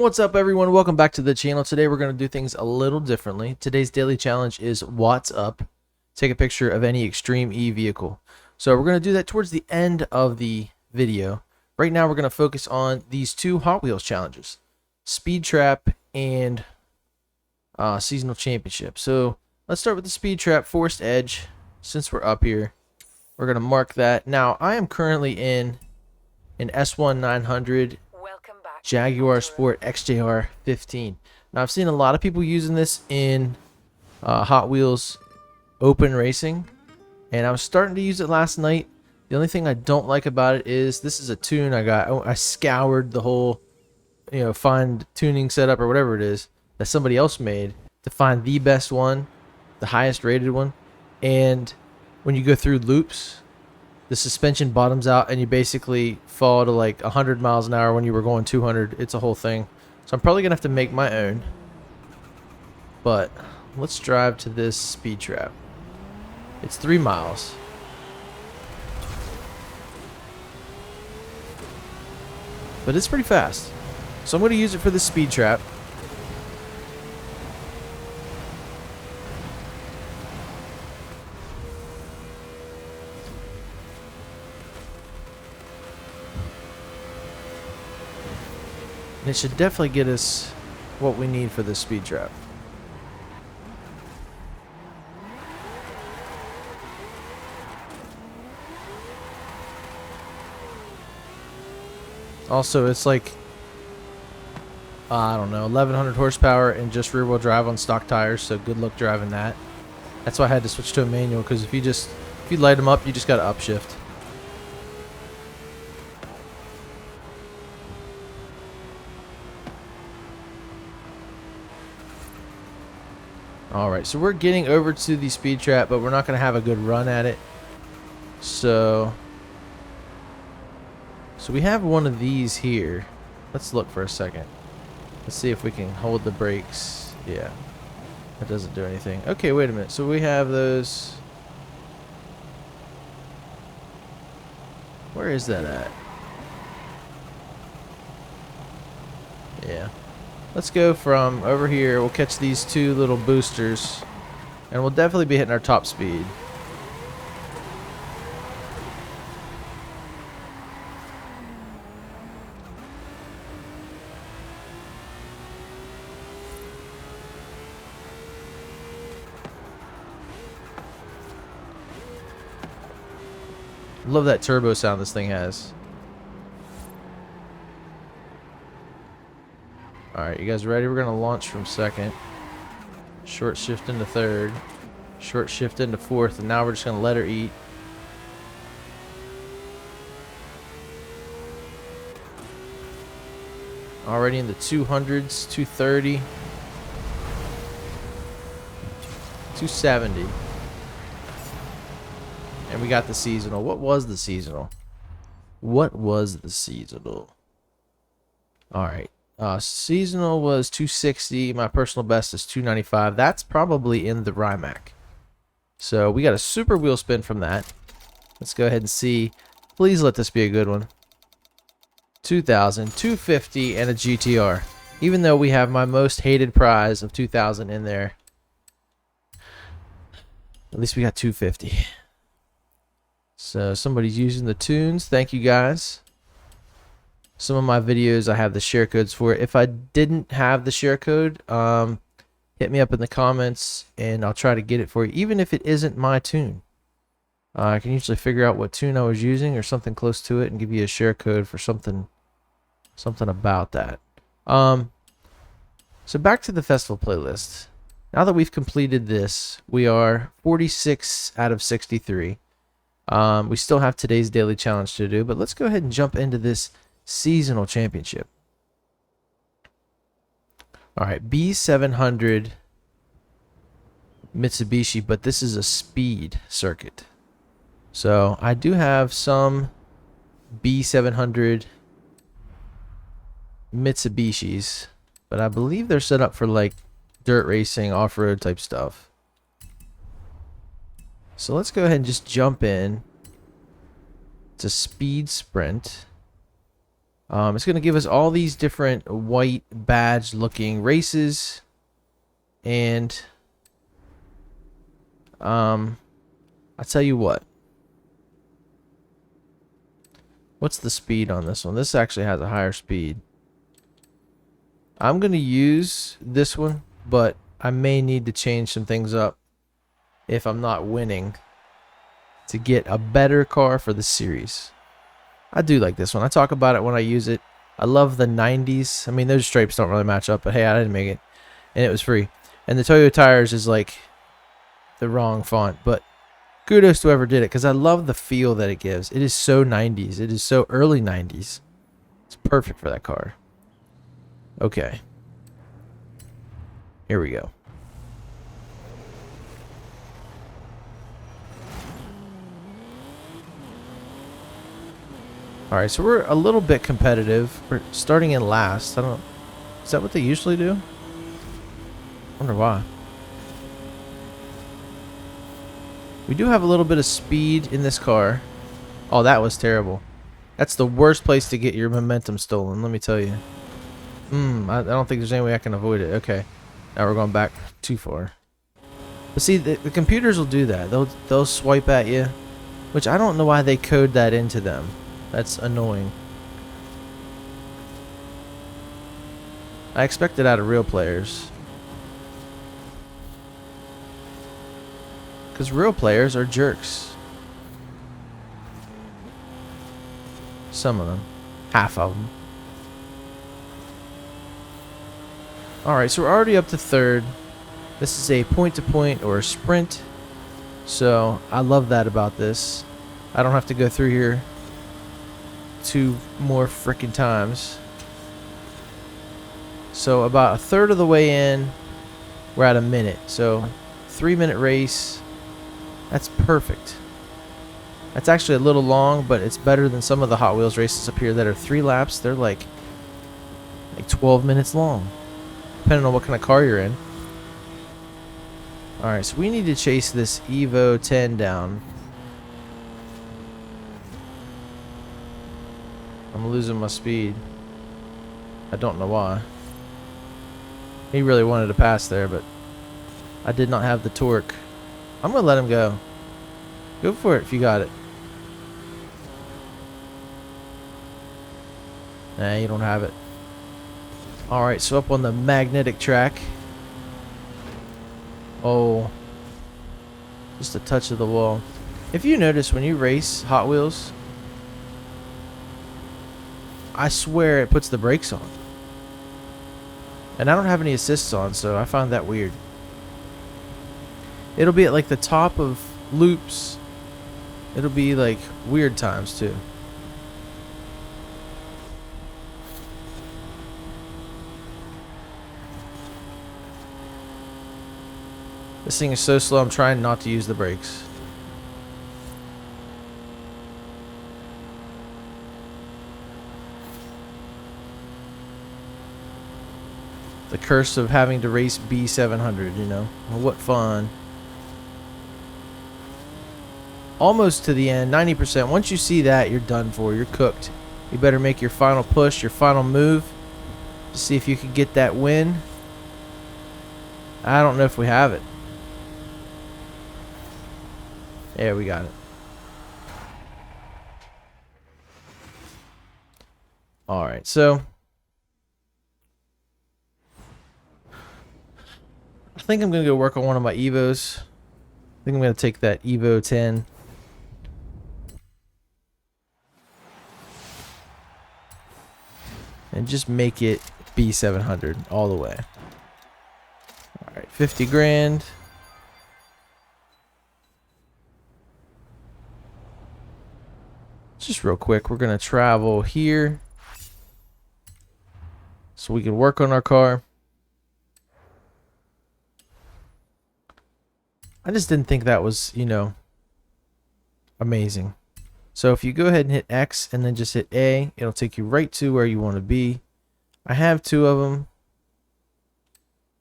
What's up, everyone? Welcome back to the channel. Today we're going to do things a little differently. Today's daily challenge is What's Up. Take a picture of any Extreme E vehicle. So we're going to do that towards the end of the video. Right now we're going to focus on these two Hot Wheels challenges, Speed Trap and Seasonal Championship. So let's start with the Speed Trap Forest Edge. Since we're up here, we're going to mark that. Now I am currently in an S1 900 Jaguar Sport XJR 15. Now I've seen a lot of people using this in Hot Wheels open racing, and I was starting to use it last night. The only thing I don't like about it is this is a tune I got. I scoured the whole, find tuning setup or whatever it is that somebody else made to find the best one, the highest rated one. And when you go through loops, the suspension bottoms out and you basically fall to like 100 miles an hour when you were going 200. It's a whole thing. So I'm probably going to have to make my own. But let's drive to this Speed Trap. It's 3 miles. But it's pretty fast. So I'm going to use it for the Speed Trap. And it should definitely get us what we need for this Speed Trap. Also, it's like, I don't know, 1100 horsepower and just rear wheel drive on stock tires, so good luck driving that. That's why I had to switch to a manual, because if you light them up, you just got to upshift. Alright, so we're getting over to the Speed Trap, but we're not going to have a good run at it. So we have one of these here. Let's look for a second. Let's see if we can hold the brakes. Yeah, that doesn't do anything. Okay, wait a minute. So we have those. Where is that at? Yeah. Let's go from over here. We'll catch these two little boosters, and we'll definitely be hitting our top speed. Love that turbo sound this thing has. Alright, you guys ready? We're going to launch from second. Short shift into third. Short shift into fourth. And now we're just going to let her eat. Already in the 200s. 230. 270. And we got the seasonal. What was the seasonal? What was the seasonal? Alright. Seasonal was 260. My personal best is 295. That's probably in the Rimac. So we got a super wheel spin from that. Let's go ahead and see. Please let this be a good one. 2000, 250, and a GTR. Even though we have my most hated prize of 2000 in there, at least we got 250. So somebody's using the tunes. Thank you guys. Some of my videos I have the share codes for. If I didn't have the share code, hit me up in the comments and I'll try to get it for you, even if it isn't my tune. I can usually figure out what tune I was using or something close to it and give you a share code for something about that. So back to the festival playlist. Now that we've completed this, we are 46 out of 63. We still have today's daily challenge to do, but let's go ahead and jump into this seasonal championship. Alright, B700 Mitsubishi, but this is a speed circuit. So I do have some B700 Mitsubishis, but I believe they're set up for like dirt racing, off-road type stuff. So let's go ahead and just jump in to Speed Sprint. It's going to give us all these different white badge looking races. And I'll tell you what. What's the speed on this one? This actually has a higher speed. I'm going to use this one, but I may need to change some things up if I'm not winning to get a better car for the series. I do like this one. I talk about it when I use it. I love the 90s. I mean, those stripes don't really match up, but hey, I didn't make it. And it was free. And the Toyo tires is like the wrong font, but kudos to whoever did it because I love the feel that it gives. It is so 90s. It is so early 90s. It's perfect for that car. Okay. Here we go. Alright, so we're a little bit competitive. We're starting in last. I don't... Is that what they usually do? I wonder why. We do have a little bit of speed in this car. Oh, that was terrible. That's the worst place to get your momentum stolen, let me tell you. I don't think there's any way I can avoid it. Okay. Now we're going back too far. But see, the computers will do that. They'll swipe at you. Which I don't know why they code that into them. That's annoying. I expect it out of real players. Because real players are jerks. Some of them. Half of them. Alright, so we're already up to third. This is a point-to-point or a sprint. So, I love that about this. I don't have to go through here 2 more frickin' times. So, about a third of the way in, we're at a minute. So, 3-minute race. That's perfect. That's actually a little long, but it's better than some of the Hot Wheels races up here that are 3 laps. They're like 12 minutes long, depending on what kind of car you're in. Alright, so we need to chase this Evo 10 down. I'm losing my speed. I don't know why. He really wanted to pass there, but I did not have the torque. I'm going to let him go. Go for it if you got it. Nah, you don't have it. Alright, so up on the magnetic track. Oh. Just a touch of the wall. If you notice when you race Hot Wheels, I swear it puts the brakes on. And I don't have any assists on, so I found that weird. It'll be at like the top of loops. It'll be like weird times too. This thing is so slow, I'm trying not to use the brakes. The curse of having to race B700, you know. Well, what fun. Almost to the end, 90%. Once you see that, you're done for. You're cooked. You better make your final push, your final move to see if you can get that win. I don't know if we have it. Yeah, we got it. Alright, so I think I'm going to go work on one of my Evos. I think I'm going to take that Evo 10. And just make it B700 all the way. Alright, 50 grand. Just real quick, we're going to travel here so we can work on our car. I just didn't think that was, you know, amazing. So if you go ahead and hit X and then just hit A, it'll take you right to where you want to be. I have 2 of them.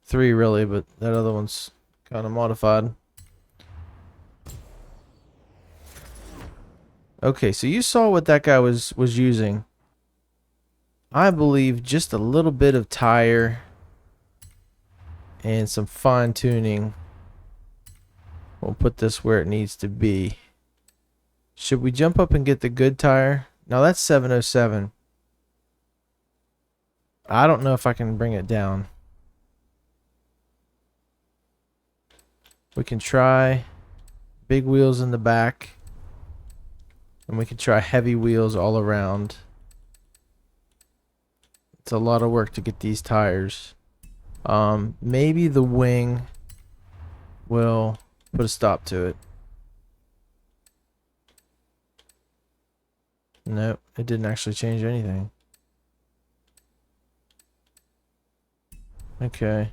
3 really, but that other one's kind of modified. Okay, so you saw what that guy was using. I believe just a little bit of tire and some fine tuning will put this where it needs to be. Should we jump up and get the good tire? Now that's 707. I don't know if I can bring it down. We can try big wheels in the back, and we can try heavy wheels all around. It's a lot of work to get these tires. Maybe the wing will put a stop to it. Nope, it didn't actually change anything. Okay.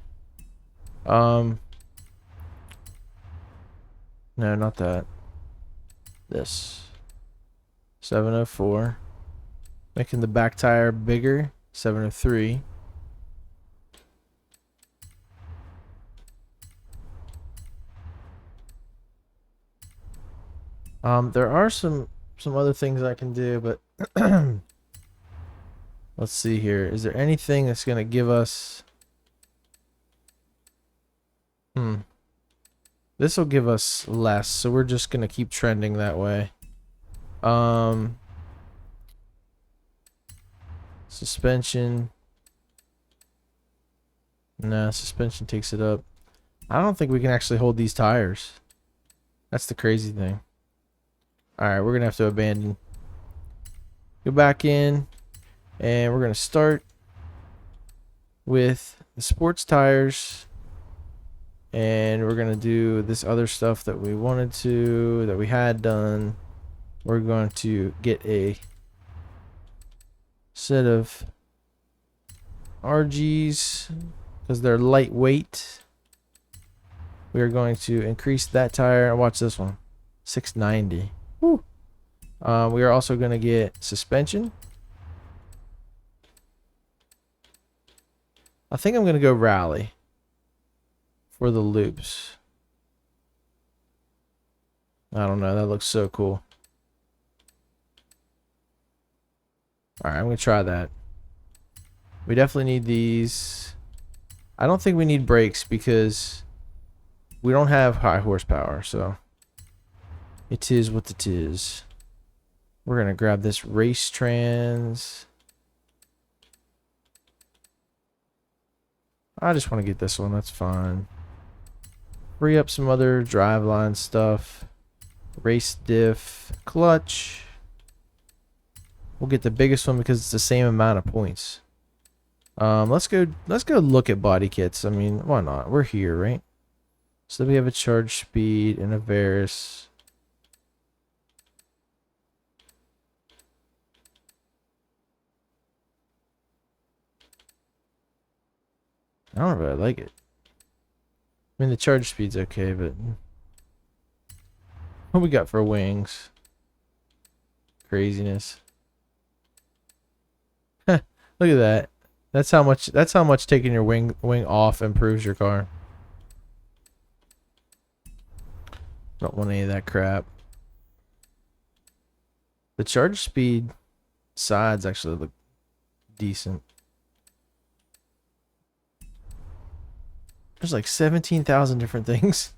No, not that. This. 704. Making the back tire bigger. 703. There are some other things I can do, but let's see here. Is there anything that's gonna give us? This will give us less, so we're just gonna keep trending that way. Suspension. Nah, suspension takes it up. I don't think we can actually hold these tires. That's the crazy thing. Alright, we're gonna have to abandon. Go back in, and we're gonna start with the sports tires, and we're gonna do this other stuff that we wanted to, that we had done. We're going to get a set of RGs because they're lightweight. We are going to increase that tire. Watch this one, 690. Woo. We are also going to get suspension. I think I'm going to go rally for the loops. I don't know. That looks so cool. Alright, I'm going to try that. We definitely need these. I don't think we need brakes because we don't have high horsepower, so it is what it is. We're going to grab this race trans. I just want to get this one. That's fine. Free up some other driveline stuff. Race diff. Clutch. We'll get the biggest one because it's the same amount of points. Let's go look at body kits. I mean, why not? We're here, right? So we have a charge speed and a Varus. I don't really like it. I mean, the charge speed's okay, but what we got for wings? Craziness. Look at that. That's how much taking your wing off improves your car. Don't want any of that crap. The charge speed sides actually look decent. There's like 17,000 different things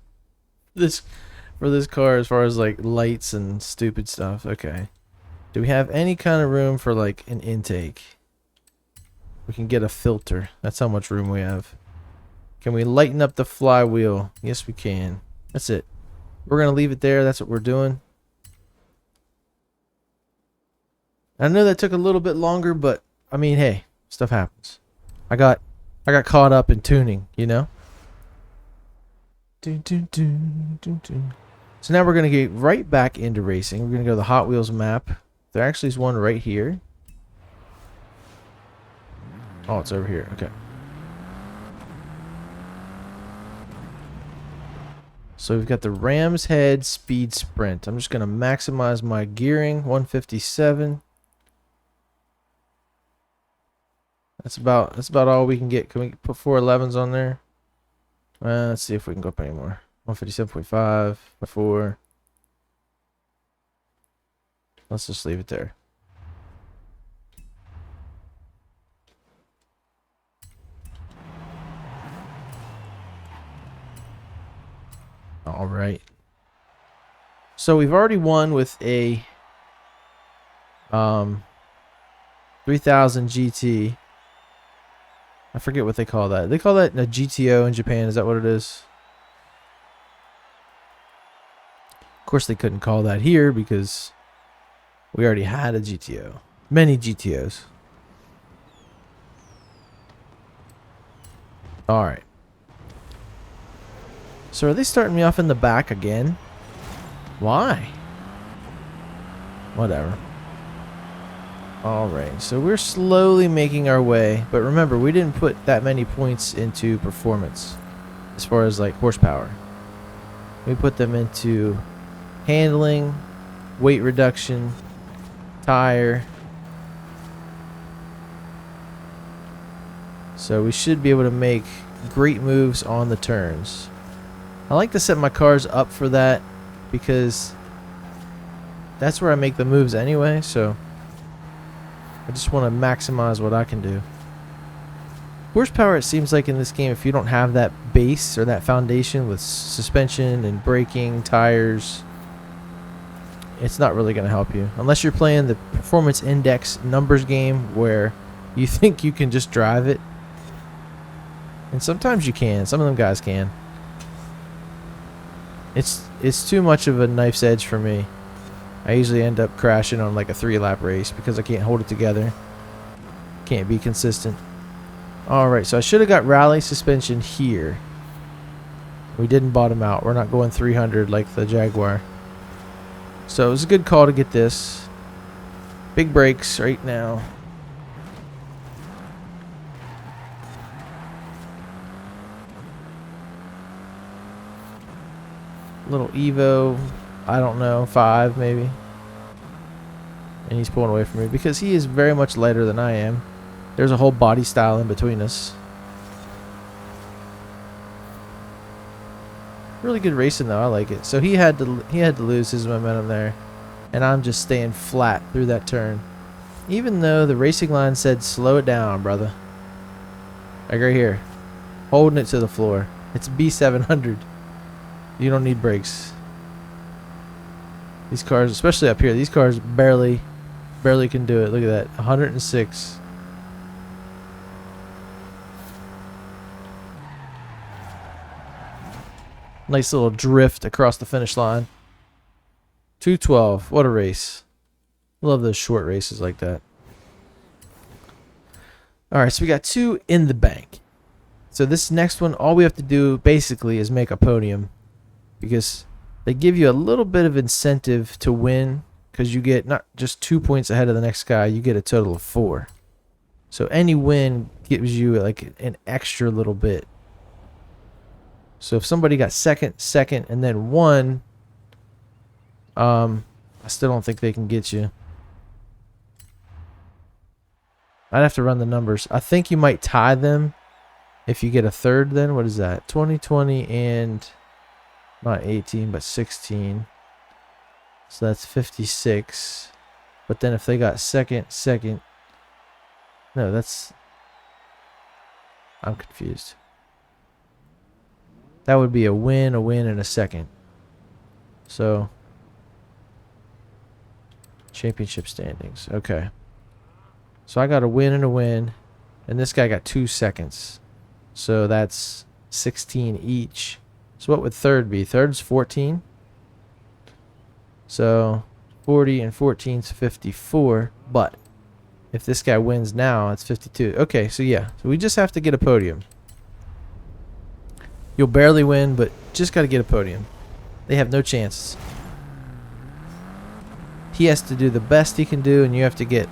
for this car as far as like lights and stupid stuff. Okay. Do we have any kind of room for like an intake? We can get a filter. That's how much room we have. Can we lighten up the flywheel? Yes, we can. That's it. We're going to leave it there. That's what we're doing. I know that took a little bit longer, but I mean, hey, stuff happens. I got caught up in tuning, you know? So now we're going to get right back into racing. We're going to go to the Hot Wheels map. There actually is one right here. Oh, it's over here. Okay. So we've got the Ram's Head Speed Sprint. I'm just going to maximize my gearing. 157. That's about all we can get. Can we put 411s on there? Let's see if we can go up anymore. 157.5 by 4. Let's just leave it there. All right. So we've already won with a 3000 GT. I forget what they call that. They call that a GTO in Japan. Is that what it is? Of course, they couldn't call that here because we already had a GTO. Many GTOs. All right. So are they starting me off in the back again? Why? Whatever. Alright, so we're slowly making our way. But remember, we didn't put that many points into performance. As far as like horsepower. We put them into handling, weight reduction, tire. So we should be able to make great moves on the turns. I like to set my cars up for that because that's where I make the moves anyway, so I just want to maximize what I can do. Horsepower, it seems like in this game, if you don't have that base or that foundation with suspension and braking, tires, it's not really going to help you. Unless you're playing the performance index numbers game where you think you can just drive it. And sometimes you can. Some of them guys can. It's too much of a knife's edge for me. I usually end up crashing on like a 3-lap race because I can't hold it together. Can't be consistent. Alright, so I should have got rally suspension here. We didn't bottom out. We're not going 300 like the Jaguar. So it was a good call to get this. Big brakes right now. Little Evo, I don't know, 5 maybe. And he's pulling away from me because he is very much lighter than I am. There's a whole body style in between us. Really good racing though, I like it. So he had to lose his momentum there. And I'm just staying flat through that turn. Even though the racing line said slow it down, brother. Like right here. Holding it to the floor. It's B700. You don't need brakes. These cars, especially up here, these cars barely can do it. Look at that. 106. Nice little drift across the finish line. 212. What a race. Love those short races like that. Alright, so we got 2 in the bank. So this next one, all we have to do basically is make a podium. Because they give you a little bit of incentive to win. Because you get not just 2 points ahead of the next guy, you get a total of 4. So any win gives you like an extra little bit. So if somebody got second, and then 1, I still don't think they can get you. I'd have to run the numbers. I think you might tie them if you get a third then. What is that? 20 and not 18, but 16. So that's 56. But then if they got second. No, that's... I'm confused. That would be a win, and a second. So... championship standings. Okay. So I got a win and a win. And this guy got 2 seconds. So that's 16 each. So what would third be? Third's 14. So 40 and 14 is 54. But if this guy wins now, it's 52. Okay, so yeah. So we just have to get a podium. You'll barely win, but just got to get a podium. They have no chances. He has to do the best he can do, and you have to get,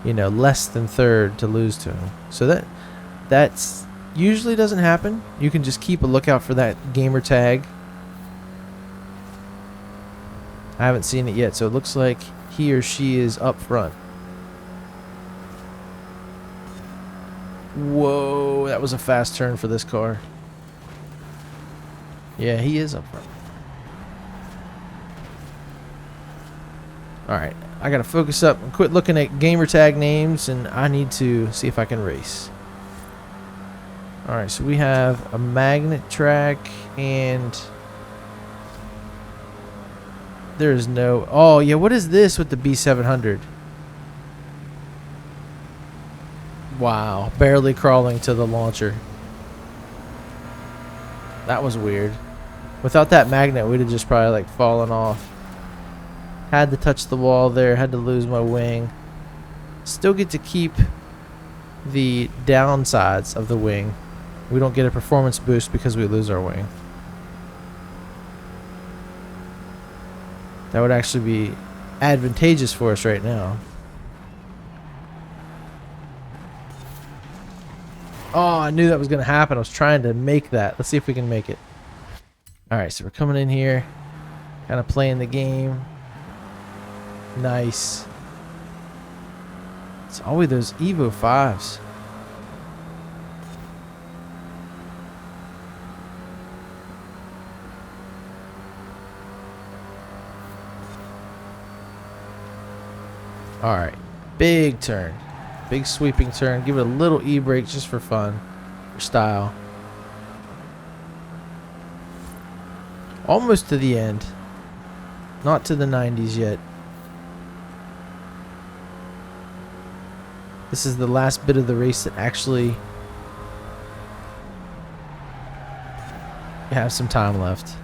you know, less than third to lose to him. So that's usually doesn't happen. You can just keep a lookout for that gamer tag. I haven't seen it yet, so it looks like he or she is up front. Whoa, that was a fast turn for this car. Yeah, he is up front. Alright, I gotta focus up and quit looking at gamer tag names, and I need to see if I can race. Alright, so we have a magnet track and There is no... Oh, yeah, what is this with the B700? Wow, barely crawling to the launcher. That was weird. Without that magnet, we'd have just probably like fallen off. Had to touch the wall there, had to lose my wing. Still get to keep the downsides of the wing. We don't get a performance boost because we lose our wing. That would actually be advantageous for us right now. Oh, I knew that was going to happen. I was trying to make that. Let's see if we can make it. Alright, so we're coming in here. Kind of playing the game. Nice. It's always those Evo 5s. Alright. Big turn. Big sweeping turn. Give it a little e-brake just for fun. For style. Almost to the end. Not to the 90s yet. This is the last bit of the race that actually have some time left.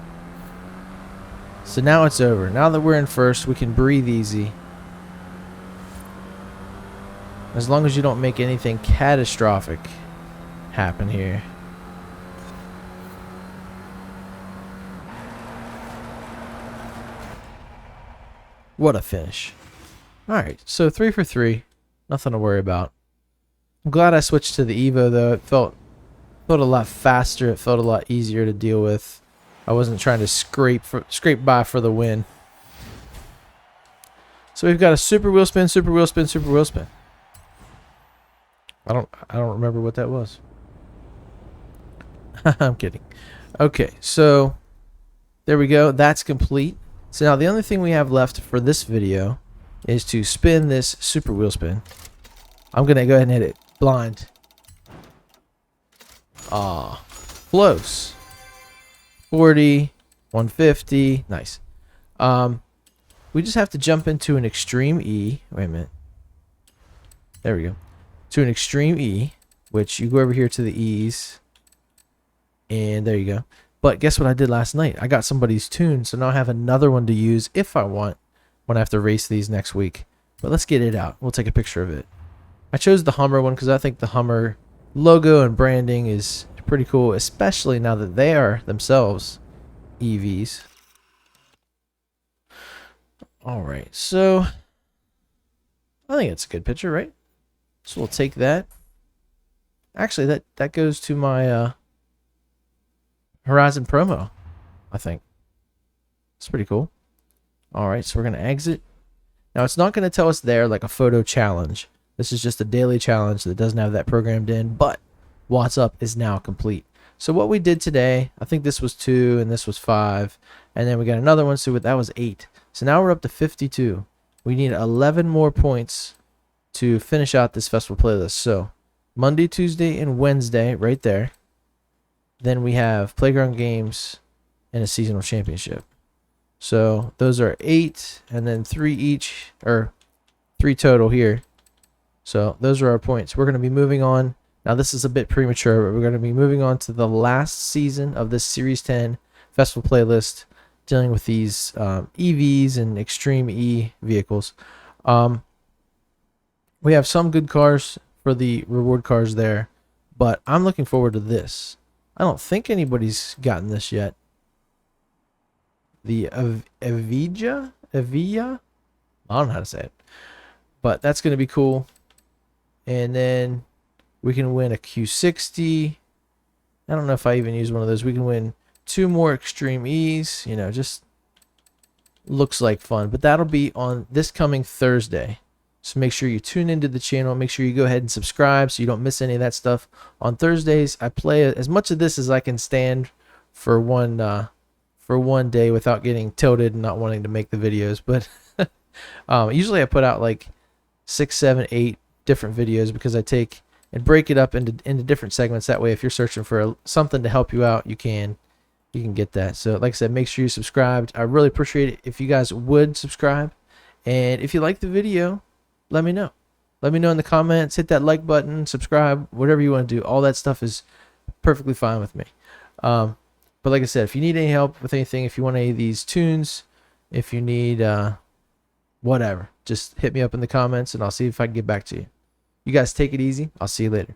So now it's over. Now that we're in first, we can breathe easy. As long as you don't make anything catastrophic happen here. What a finish. Alright, so 3 for 3. Nothing to worry about. I'm glad I switched to the Evo though. It felt a lot faster. It felt a lot easier to deal with. I wasn't trying to scrape by for the win. So we've got a super wheel spin, super wheel spin, super wheel spin. I don't remember what that was. I'm kidding. Okay, so there we go. That's complete. So now the only thing we have left for this video is to spin this super wheel spin. I'm gonna go ahead and hit it blind. Ah, close. 40, 150, nice. We just have to jump into an extreme E. Wait a minute. There we go. To an extreme E, which you go over here to the E's, and there you go. But guess what I did last night? I got somebody's tune, so now I have another one to use if I want when I have to race these next week. But let's get it out. We'll take a picture of it. I chose the Hummer one because I think the Hummer logo and branding is pretty cool, especially now that they are themselves EVs. Alright, so I think it's a good picture, right? So we'll take that. Actually, that goes to my Horizon promo, I think. It's pretty cool. Alright, so we're going to exit. Now, it's not going to tell us there like a photo challenge. This is just a daily challenge that doesn't have that programmed in, but What's Up is now complete. So what we did today, I think this was 2 and this was 5, and then we got another one, so that was 8. So now we're up to 52. We need 11 more points to finish out this festival playlist. So Monday, Tuesday, and Wednesday right there. Then we have playground games and a seasonal championship. So those are 8 and then 3 each, or 3 total here. So those are our points. We're going to be moving on. Now this is a bit premature, but we're going to be moving on to the last season of this Series 10 festival playlist, dealing with these EVs and Extreme E vehicles. We have some good cars for the reward cars there, but I'm looking forward to this. I don't think anybody's gotten this yet. The Evija? I don't know how to say it. But that's going to be cool. And then we can win a Q60. I don't know if I even use one of those. We can win 2 more Extreme E's. You know, just looks like fun. But that'll be on this coming Thursday. So make sure you tune into the channel. Make sure you go ahead and subscribe so you don't miss any of that stuff. On Thursdays, I play as much of this as I can stand for one day without getting tilted and not wanting to make the videos. But usually I put out like 6, 7, 8 different videos because I take and break it up into different segments. That way, if you're searching for something to help you out, you can. you can get that. So like I said, make sure you're subscribed. I really appreciate it if you guys would subscribe. And if you like the video, let me know. Let me know in the comments. Hit that like button, subscribe, whatever you want to do. All that stuff is perfectly fine with me. But like I said, if you need any help with anything, if you want any of these tunes, if you need whatever, just hit me up in the comments and I'll see if I can get back to you. You guys take it easy. I'll see you later.